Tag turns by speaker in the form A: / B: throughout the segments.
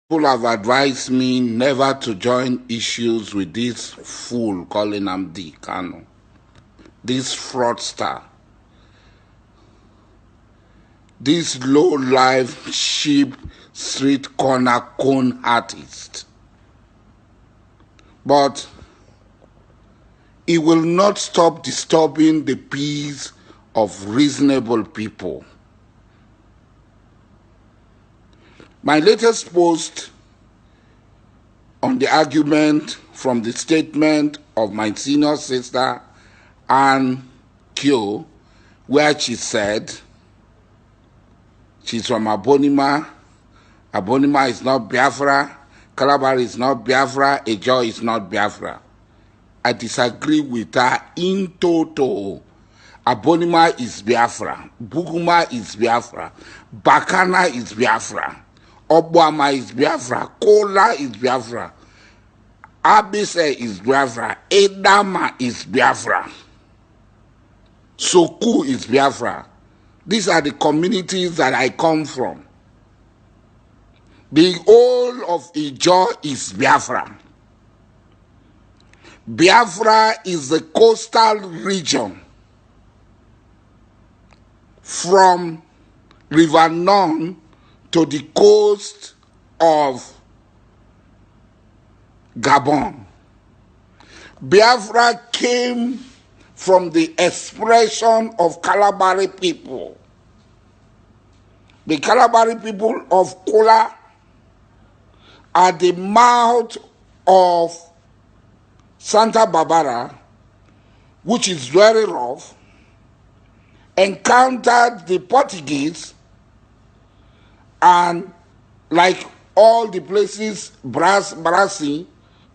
A: People have advised me never to join issues with this fool called Nnamdi Kanu, this fraudster, this low-life, cheap, street corner con artist. But it will not stop disturbing the peace of reasonable people. My latest post on the argument from the statement of my senior sister, Ann Kyo, where she said she's from Abonima. Abonima is not Biafra. Calabar is not Biafra. Ejo is not Biafra. I disagree with her in total. Abonima is Biafra. Buguma is Biafra. Bakana is Biafra. Obuama is Biafra. Kola is Biafra. Abise is Biafra. Edama is Biafra. Soku is Biafra. These are the communities that I come from. The whole of Ijo is Biafra. Biafra is the coastal region from River Nong to the coast of Gabon. Biafra came from the expression of Kalabari people. The Kalabari people of Kola at the mouth of Santa Barbara, which is very rough, encountered the Portuguese, and like all the places, Brasi,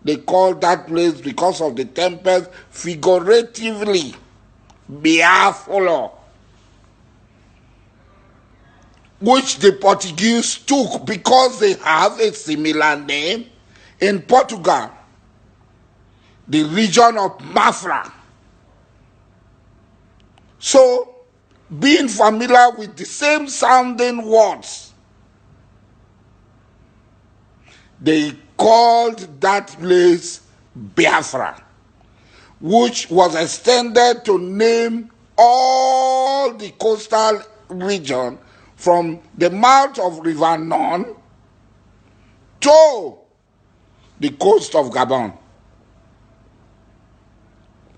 A: they call that place because of the tempest figuratively Biafolo, which the Portuguese took because they have a similar name in Portugal, the region of Mafra. So, being familiar with the same sounding words, they called that place Biafra, which was extended to name all the coastal region from the mouth of River Non to the coast of Gabon.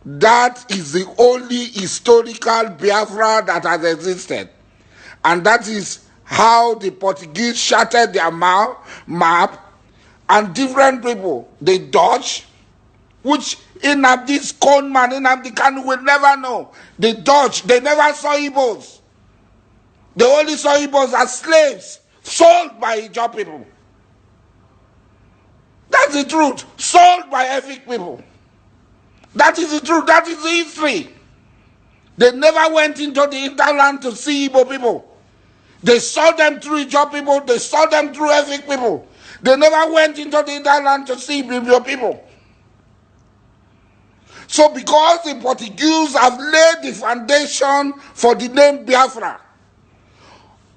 A: That is the only historical Biafra that has existed. And that is how the Portuguese shattered their map, and different people, the Dutch, which Nnamdi's con man, Nnamdi Kanu, will never know. The Dutch, they never saw Igbos. They only saw Igbos as slaves, sold by Ijaw people. That's the truth. Sold by Efik people. That is the truth. That is the history. They never went into the hinterland to see Igbo people. They saw them through Ijaw people. They saw them through Efik people. They never went into the hinterland to see Ibibio people. So because the Portuguese have laid the foundation for the name Biafra,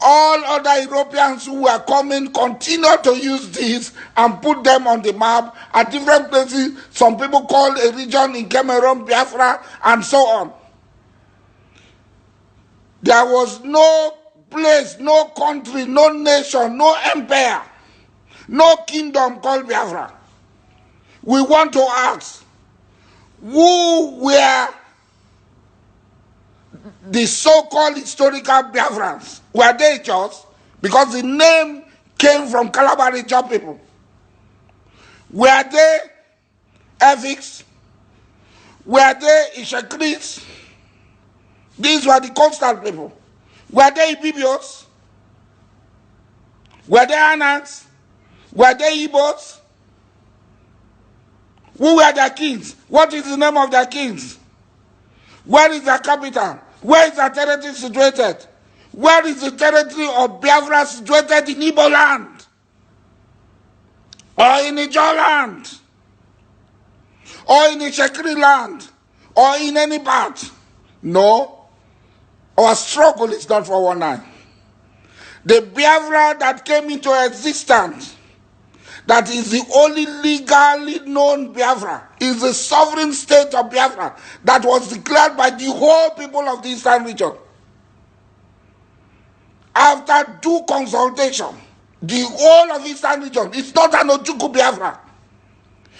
A: all other Europeans who were coming continue to use this and put them on the map at different places. Some people call a region in Cameroon Biafra and so on. There was no place, no country, no nation, no empire, no kingdom called Biafra. We want to ask, who were the so-called historical Biafrans? Were they just? Because the name came from Calabar Ijaw people. Were they Efiks? Were they Ishekris? These were the coastal people. Were they Ibibios? Were they Anans? Were they Igbos? Who were their kings? What is the name of their kings? Where is their capital? Where is their territory situated? Where is the territory of Biafra situated in Igbo land? Or in Ijaw land? Or in Ishekri land? Or in any part? No. Our struggle is not for 1 night. The Biafra that came into existence that is the only legally known Biafra, is the sovereign state of Biafra that was declared by the whole people of the Eastern region. After due consultation, the whole of Eastern region, it's not an Ojukwu Biafra.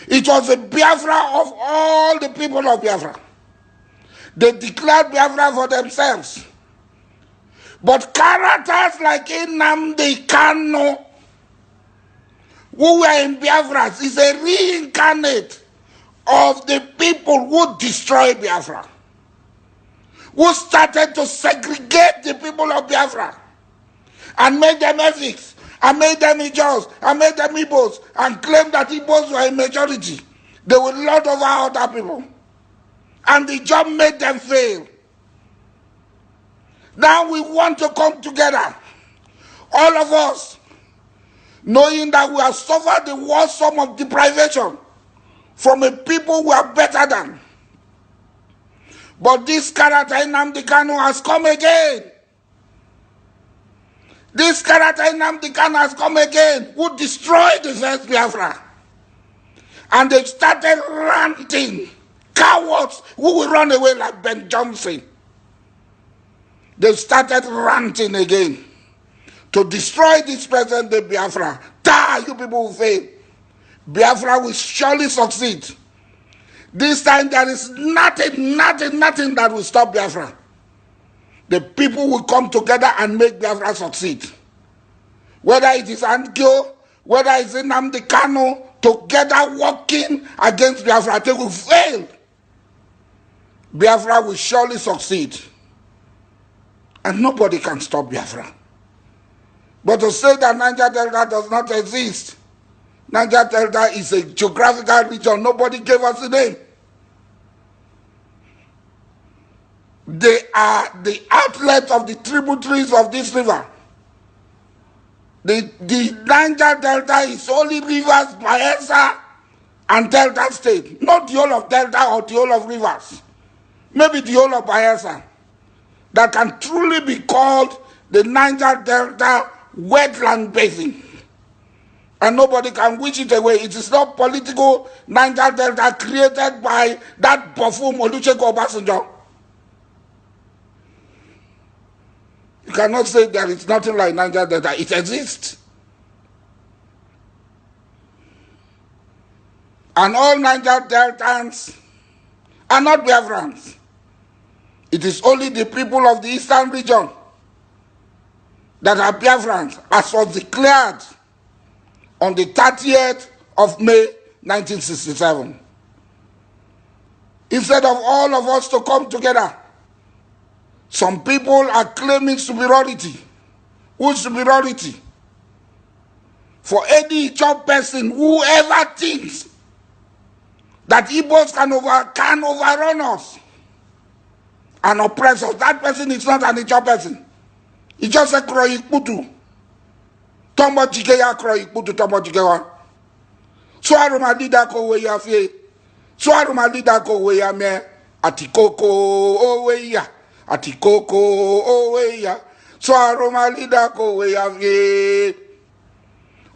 A: It was a Biafra of all the people of Biafra. They declared Biafra for themselves. But characters like Nnamdi Kanu, who were in Biafra, is a reincarnate of the people who destroyed Biafra, who started to segregate the people of Biafra and made them Efiks, and made them Ijaws, and made them Igbos, and claimed that Igbos were a majority. They would lord over other people. And the job made them fail. Now we want to come together, all of us, knowing that we have suffered the worst form of deprivation from a people we are better than. But this character Nnamdi Kanu has come again. This character Nnamdi Kanu has come again, who destroyed the first Biafra. And they started ranting. Cowards who will run away like Ben Johnson. They started ranting again to destroy this present day Biafra. You people will fail. Biafra will surely succeed. This time there is nothing that will stop Biafra. The people will come together and make Biafra succeed. Whether it is Andkyo, whether it is Nnamdi Kanu, together working against Biafra, they will fail. Biafra will surely succeed. And nobody can stop Biafra. But to say that Niger Delta does not exist, Niger Delta is a geographical region. Nobody gave us a name. They are the outlet of the tributaries of this river. The Niger Delta is only rivers, Bayelsa, and Delta State. Not the whole of Delta or the whole of rivers. Maybe the whole of Bayelsa. That can truly be called the Niger Delta wetland basin. And nobody can wish it away. It is not political Niger Delta created by that buffoon Olusegun Obasanjo. You cannot say there is nothing like Niger Delta. It exists. And all Niger Deltans are not Biafrans. It is only the people of the Eastern region that are Biafrans, as was declared on the 30th of May, 1967. Instead of all of us to come together, some people are claiming superiority. Whose superiority? For any job person, whoever thinks that Igbos can overrun us and oppress us, that person is not an Ijaw person. He just a Kroikputu. Tombo Jikeya Kroikputu, Tombo Jikewa. So Arumadida ko we ya fie. So Arumadida ko we ya me. Atikoko oweya. Atikoko oweya. So Arumadida ko we ya fie.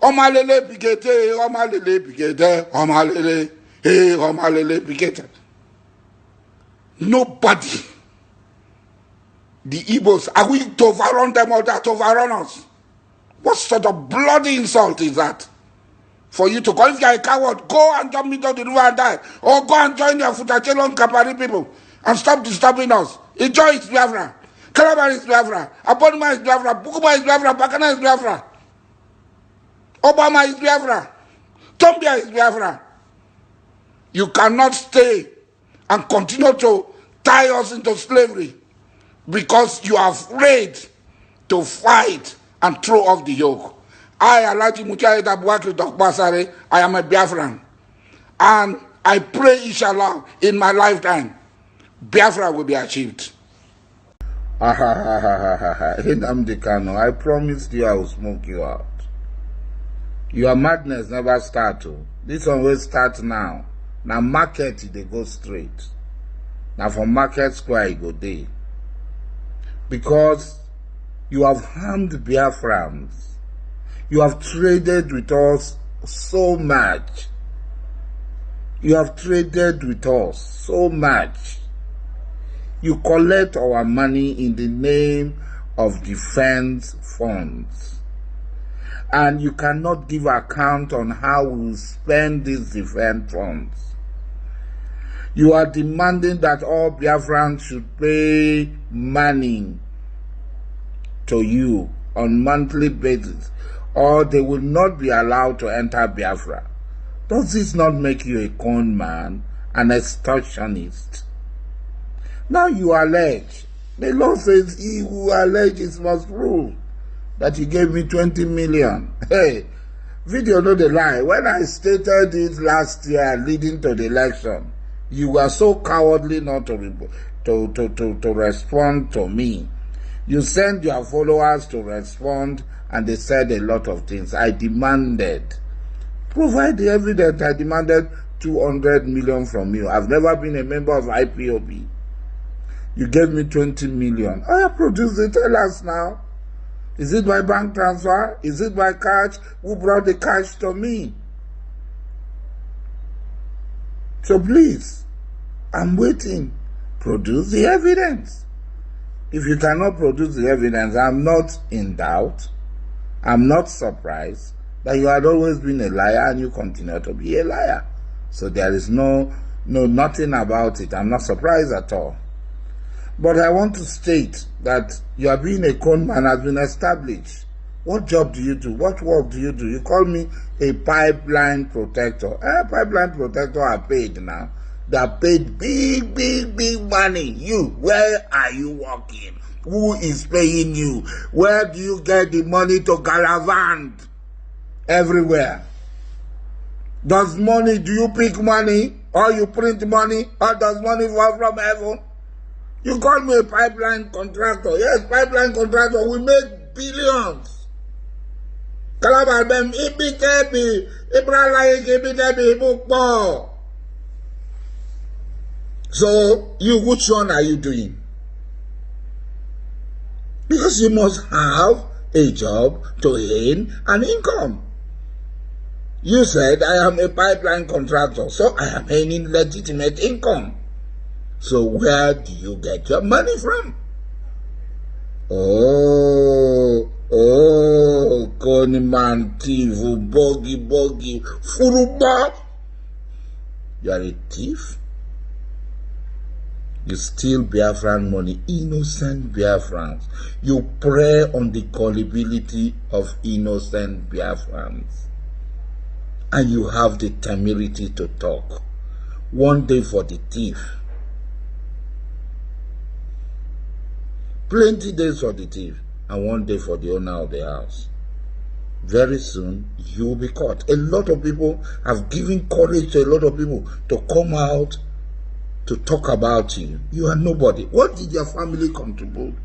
A: Omalele pigete, omalele pigete, omalele. Hey, omalele pigete. Nobody. The Igbos, are we to overrun them or that overrun us? What sort of bloody insult is that? For you to go, if you are a coward, go and jump into the river and die. Or go and join your Futachelon Kapari people and stop disturbing us. Ijaw is Biafra. Calabar is Biafra. Abonima is Biafra. Bukuba is Biafra. Bakana is Biafra. Obama is Biafra. Tombia is Biafra. You cannot stay and continue to tie us into slavery because you are afraid to fight and throw off the yoke. I, Alhaji Mujahed Abubakar Dokbo, I am a Biafran. And I pray, inshallah, in my lifetime, Biafra will be achieved.
B: Nnamdi Kanu, I promised you I will smoke you out. Your madness never start. This one will start now. Now market, they go straight. Now from Market Square, you go there. Because you have harmed Biafrans. You have traded with us so much. You have traded with us so much. You collect our money in the name of defense funds. And you cannot give account on how we spend these defense funds. You are demanding that all Biafrans should pay money to you on monthly basis, or they will not be allowed to enter Biafra. Does this not make you a con man, an extortionist? Now you allege. The law says he who alleges must prove that he gave me 20 million. Hey, video no the lie. When I stated it last year leading to the election, you were so cowardly not to respond to me. You sent your followers to respond and they said a lot of things. I demanded, provide the evidence. I demanded 200 million from you. I've never been a member of IPOB. You gave me 20 million. I have produced it. Tell us now. Is it by bank transfer? Is it by cash? Who brought the cash to me? So please, I'm waiting. Produce the evidence. If you cannot produce the evidence, I'm not in doubt. I'm not surprised that you had always been a liar and you continue to be a liar. So there is nothing about it. I'm not surprised at all. But I want to state that your being a con man has been established. What job do you do? What work do you do? You call me a pipeline protector. Pipeline protector are paid now. They are paid big money. You, where are you working? Who is paying you? Where do you get the money to galavant? Everywhere. Do you pick money? Or you print money? Or does money fall from heaven? You call me a pipeline contractor. Yes, pipeline contractor. We make billions. Calabar them ibitebi, ibitebi. So, which one are you doing? Because you must have a job to earn an income. You said, I am a pipeline contractor, so I am earning legitimate income. So where do you get your money from? Koniman, Tivu, Bogi, Furuba. You are a thief. You steal Biafran money, innocent Biafrans. You prey on the gullibility of innocent Biafrans. And you have the temerity to talk. One day for the thief. Plenty days for the thief, and one day for the owner of the house. Very soon, you will be caught. A lot of people have given courage to a lot of people to come out to talk about you. You are nobody. What did your family contribute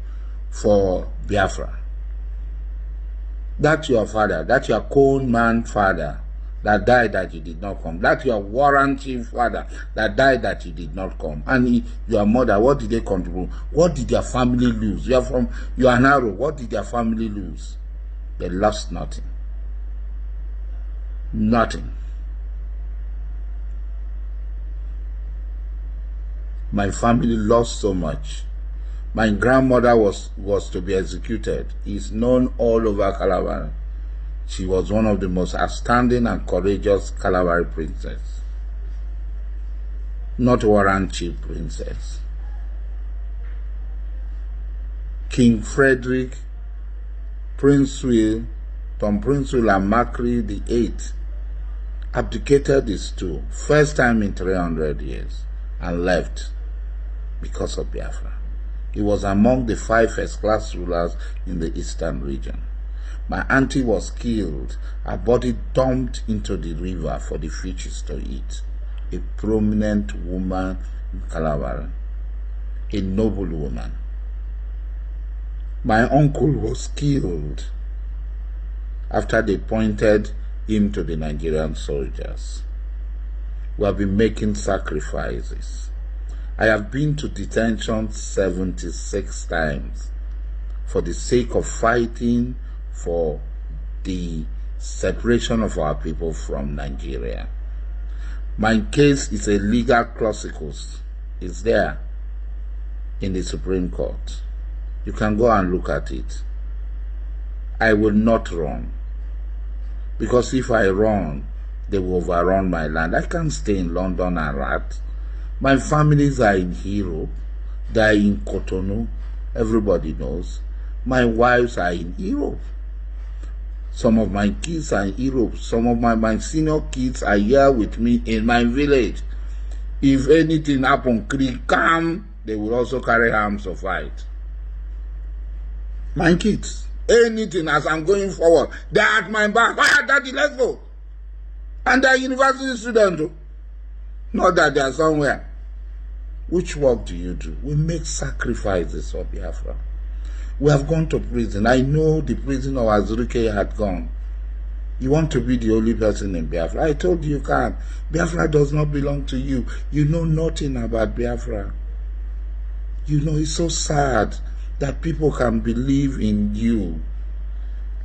B: for Biafra? That's your father. That's your con man father that died that you did not come. That's your warranty father that died that you did not come. And your mother, what did they contribute? What did your family lose? You are an arrow. What did your family lose? They lost nothing. Nothing. My family lost so much. My grandmother was to be executed. It's known all over Calabar. She was one of the most outstanding and courageous Calabari princess. Not warranty princess. King Frederick, Prince Will, Tom Prince Will and Macri the 8th abdicated his stool, first time in 300 years, and left because of Biafra. He was among the 5 first-class rulers in the eastern region. My auntie was killed, her body dumped into the river for the fishes to eat. A prominent woman in Calabar, a noble woman. My uncle was killed after they pointed him to the Nigerian soldiers. We have been making sacrifices. I have been to detention 76 times for the sake of fighting for the separation of our people from Nigeria. My case is a legal clausicus. It's there in the Supreme Court. You can go and look at it. I will not run. Because if I run, they will overrun my land. I can't stay in London and rat. My families are in Europe. They are in Cotonou. Everybody knows. My wives are in Europe. Some of my kids are in Europe. Some of my senior kids are here with me in my village. If anything happen, come, they will also carry arms to fight. My kids, anything as I'm going forward, they are at my back. Ah, daddy, let's go. And they are university students too. Not that they are somewhere. Which work do you do? We make sacrifices for Biafra. We have gone to prison. I know the prison of Azuruke had gone. You want to be the only person in Biafra. I told you can't. Biafra does not belong to you. You know nothing about Biafra. You know, it's so sad that people can believe in you.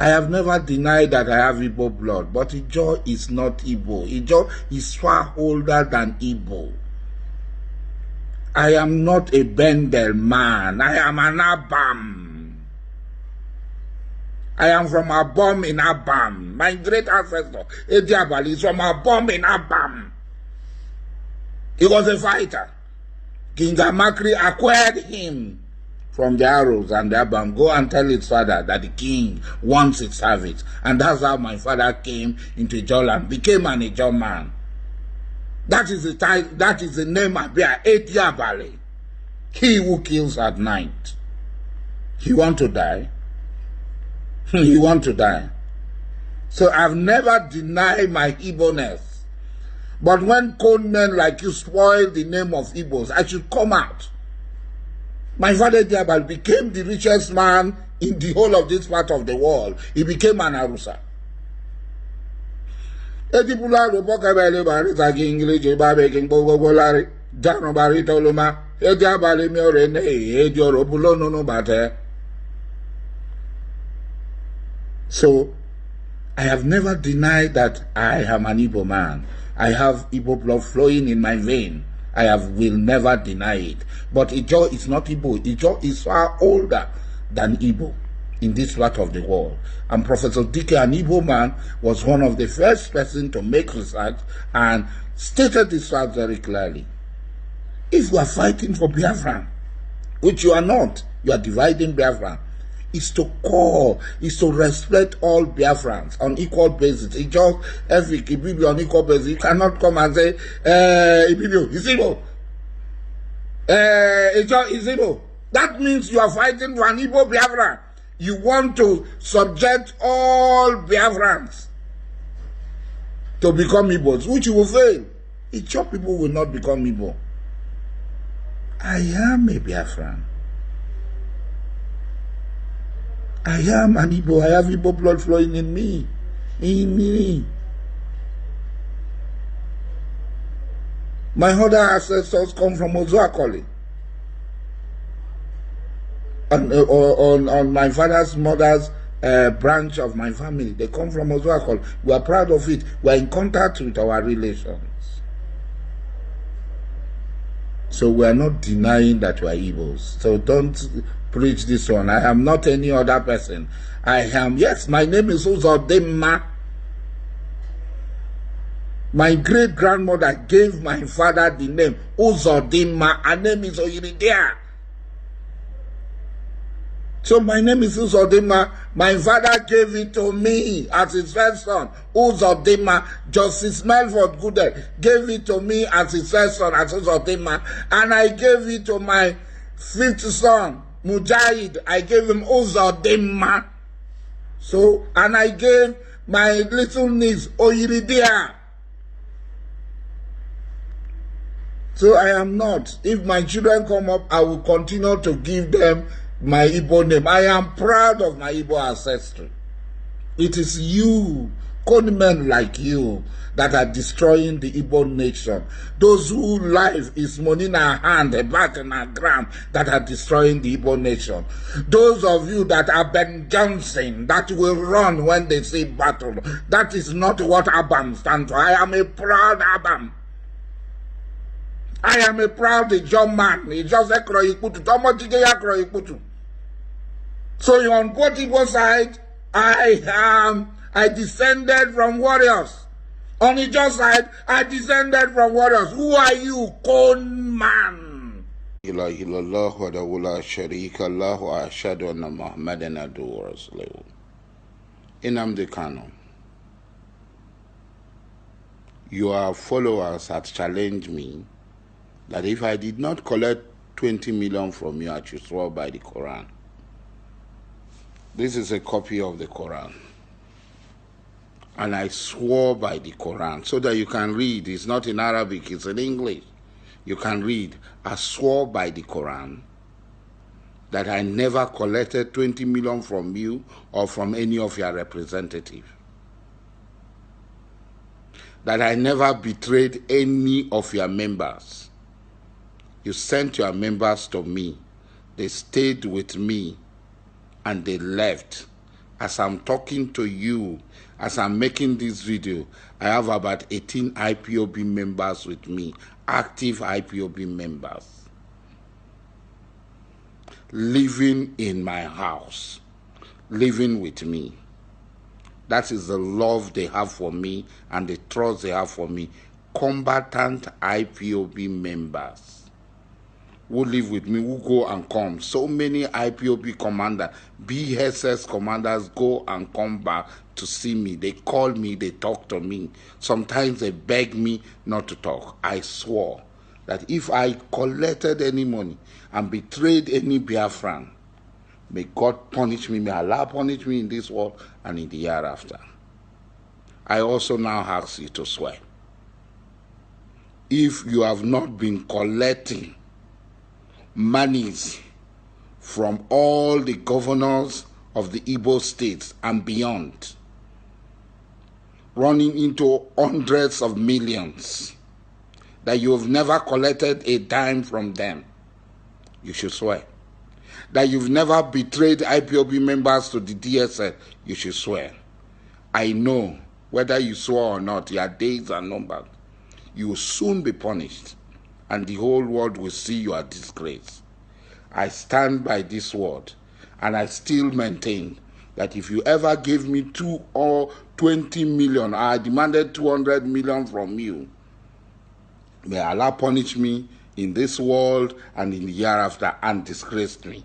B: I have never denied that I have Igbo blood, but Ijo is not Igbo. Ijo is far older than Igbo. I am not a Bendel man. I am an Abam. I am from Abom in Abam. My great ancestor, Ediabali, is from Abom in Abam. He was a fighter. King Amakri acquired him from the arrows and the Abam. Go and tell his father that the king wants his service. And that's how my father came into Ijoland, became an Ijo man. That is the name I bear, Ediabali. He who kills at night. He want to die. You want to die. So I've never denied my Igbo-ness. But when cold men like you spoil the name of Igbos, I should come out. My father Diabal became the richest man in the whole of this part of the world. He became an Arusa. So, I have never denied that I am an Igbo man. I have Igbo blood flowing in my vein. Will never deny it. But Ijo is not Igbo. Ijo is far older than Igbo in this part of the world. And Professor Dike, an Igbo man, was one of the first person to make research and stated this fact very clearly. If you are fighting for Biafra, which you are not, you are dividing Biafra, is to respect all Biafrans on equal basis. It just, every Ibibio on equal basis. You cannot come and say, Ibibio, is Igbo. Ijo is Igbo. That means you are fighting for an Igbo Biafra. You want to subject all Biafrans to become Igbos, which you will fail. Ijo people will not become Igbo. I am a Biafran. I am an Igbo. I have Igbo blood flowing in me. In me. My other ancestors come from Ozuakoli. On my father's mother's branch of my family, they come from Ozuakoli. We are proud of it. We are in contact with our relations. So we are not denying that we are Igbos. So don't preach this one. I am not any other person. I am, yes, my name is Uzodimma. My great-grandmother gave my father the name Uzodimma. Her name is Oyiridia. So my name is Uzodimma. My father gave it to me as his first son, Uzodimma. Justice Melford Goodell gave it to me as his first son, as Uzodimma. And I gave it to my fifth son, Mujahid. I gave him Uzodimma. So, and I gave my little niece, Oyiridia. So I am not. If my children come up, I will continue to give them my Igbo name. I am proud of my Igbo ancestry. It is you conmen like you that are destroying the Igbo nation. Those whose life is money in our hand, a bat in our ground, that are destroying the Igbo nation. Those of you that are Ben Johnson, that will run when they see battle. That is not what Abam stands for. I am a proud Abam. I am a proud John man. He just a Kroikutu. So on both Igbo side, I descended from warriors. On the Ijaw side, I descended from warriors. Who are you, con man?
A: Ilahi illallah wa la sharika lahu wa ashhadu anna Muhammadan abduhu wa rasuluhu. Nnamdi Kanu, your followers had challenged me that if I did not collect 20 million from you, I should swear by the Quran. This is a copy of the Quran. And I swore by the Quran so that you can read. It's not in Arabic, it's in English. You can read. I swore by the Quran that I never collected 20 million from you or from any of your representatives. That I never betrayed any of your members. You sent your members to me. They stayed with me and they left. As I'm talking to you, as I'm making this video, I have about 18 IPOB members with me, active IPOB members, living in my house, living with me. That is the love they have for me and the trust they have for me. Combatant IPOB members who live with me, who go and come. So many IPOB commanders, BSS commanders go and come back to see me. They call me, they talk to me. Sometimes they beg me not to talk. I swore that if I collected any money and betrayed any Biafran, may God punish me, may Allah punish me in this world and in the hereafter. I also now ask you to swear. If you have not been collecting monies from all the governors of the Igbo states and beyond, running into hundreds of millions, that you have never collected a dime from them, you should swear. That you've never betrayed IPOB members to the DSS, you should swear. I know whether you swore or not, your days are numbered. You will soon be punished, and the whole world will see your disgrace. I stand by this word, and I still maintain that if you ever give me 2 or 20 million, I demanded 200 million from you, may Allah punish me in this world and in the hereafter and disgrace me.